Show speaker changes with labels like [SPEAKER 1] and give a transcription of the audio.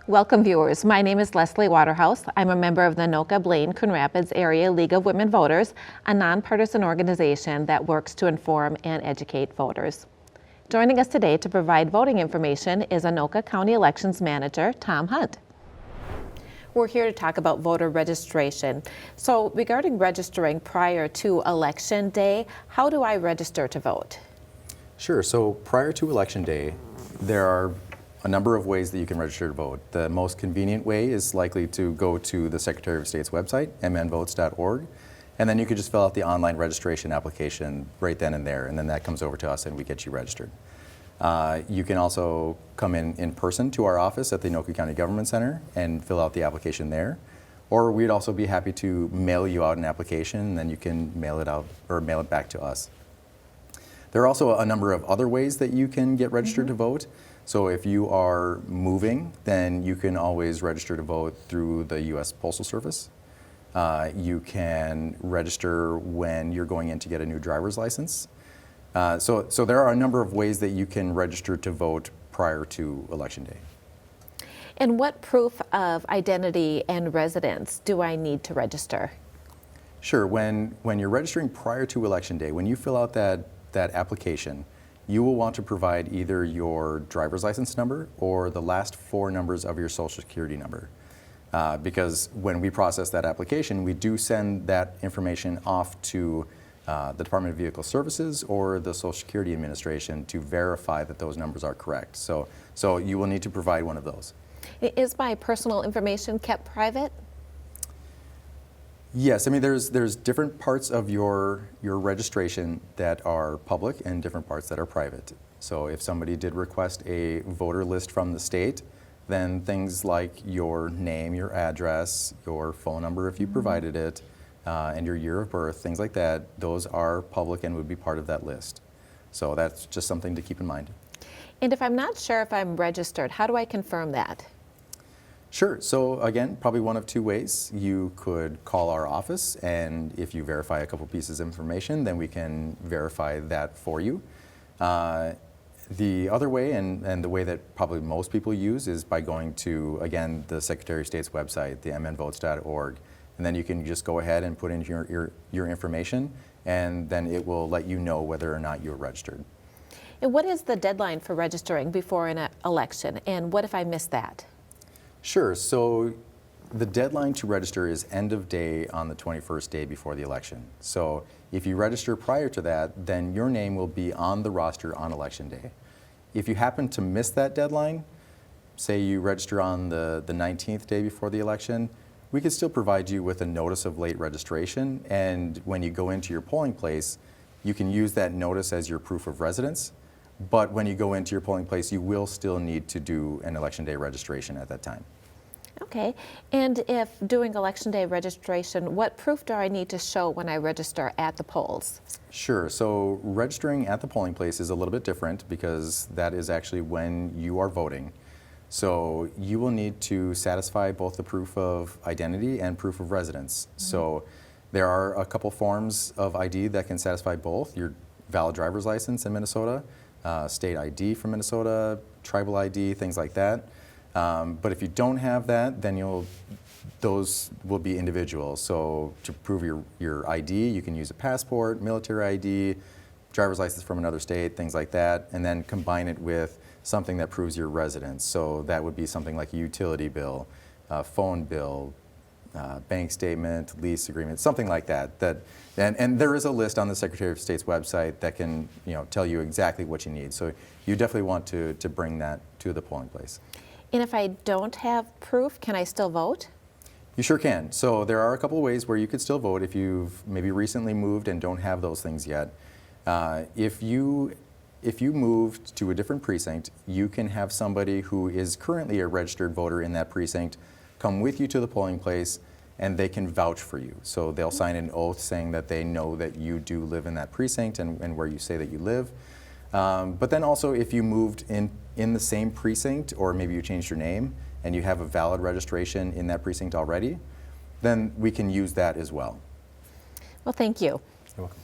[SPEAKER 1] Welcome viewers, my name is Leslie Waterhouse. I'm a member of the Anoka, Blaine, Coon Rapids Area League of Women Voters, a nonpartisan organization that works to inform and educate voters. Joining us today to provide voting information is Anoka County Elections Manager, Tom Hunt. We're here to talk about voter registration. So regarding registering prior to Election Day, how do I register to vote?
[SPEAKER 2] Sure, so prior to Election Day, there are a number of ways that you can register to vote. The most convenient way is likely to go to the Secretary of State's website, mnvotes.org, and then you could just fill out the online registration application right then and there, and then that comes over to us and we get you registered. You can also come in person to our office at the Anoka County Government Center and fill out the application there. Or we'd also be happy to mail you out an application and then you can mail it out or mail it back to us. There are also a number of other ways that you can get registered to vote. So if you are moving, then you can always register to vote through the U.S. Postal Service. You can register when you're going in to get a new driver's license. So there are a number of ways that you can register to vote prior to Election Day.
[SPEAKER 1] And what proof of identity and residence do I need to register?
[SPEAKER 2] Sure, when you're registering prior to Election Day, when you fill out that application, you will want to provide either your driver's license number or the last four numbers of your Social Security number. Because when we process that application, we do send that information off to the Department of Vehicle Services or the Social Security Administration to verify that those numbers are correct. So you will need to provide one of those.
[SPEAKER 1] Is my personal information kept private?
[SPEAKER 2] Yes, I mean there's different parts of your registration that are public and different parts that are private. So if somebody did request a voter list from the state, then things like your name, your address, your phone number if you provided it, and your year of birth, things like that, those are public and would be part of that list. So that's just something to keep in mind.
[SPEAKER 1] And if I'm not sure if I'm registered, how do I confirm that?
[SPEAKER 2] Sure, so again, probably one of two ways. You could call our office, and if you verify a couple pieces of information, then we can verify that for you. The other way, and the way that probably most people use, is by going to, again, the Secretary of State's website, the mnvotes.org, and then you can just go ahead and put in your information, and then it will let you know whether or not you're registered.
[SPEAKER 1] And what is the deadline for registering before an election, and what if I miss that?
[SPEAKER 2] Sure, so the deadline to register is end of day on the 21st day before the election. So if you register prior to that, then your name will be on the roster on Election Day. If you happen to miss that deadline, say you register on the 19th day before the election, we could still provide you with a notice of late registration, and when you go into your polling place, you can use that notice as your proof of residence. But when you go into your polling place, you will still need to do an Election Day registration at that time.
[SPEAKER 1] Okay, and if doing Election Day registration, what proof do I need to show when I register at the polls?
[SPEAKER 2] Sure, so registering at the polling place is a little bit different because that is actually when you are voting. So you will need to satisfy both the proof of identity and proof of residence. Mm-hmm. So there are a couple forms of ID that can satisfy both: your valid driver's license in Minnesota, state ID from Minnesota, tribal ID, things like that. But if you don't have that, then those will be individual. So to prove your ID, you can use a passport, military ID, driver's license from another state, things like that, and then combine it with something that proves your residence. So that would be something like a utility bill, phone bill, bank statement, lease agreement, something like that. And there is a list on the Secretary of State's website that can tell you exactly what you need. So you definitely want to bring that to the polling place.
[SPEAKER 1] And if I don't have proof, can I still vote?
[SPEAKER 2] You sure can. So there are a couple of ways where you could still vote if you've maybe recently moved and don't have those things yet. If you moved to a different precinct, you can have somebody who is currently a registered voter in that precinct come with you to the polling place, and they can vouch for you. So they'll sign an oath saying that they know that you do live in that precinct and where you say that you live. But then also if you moved in the same precinct, or maybe you changed your name and you have a valid registration in that precinct already, then we can use that as well.
[SPEAKER 1] Well, thank you.
[SPEAKER 2] You're welcome.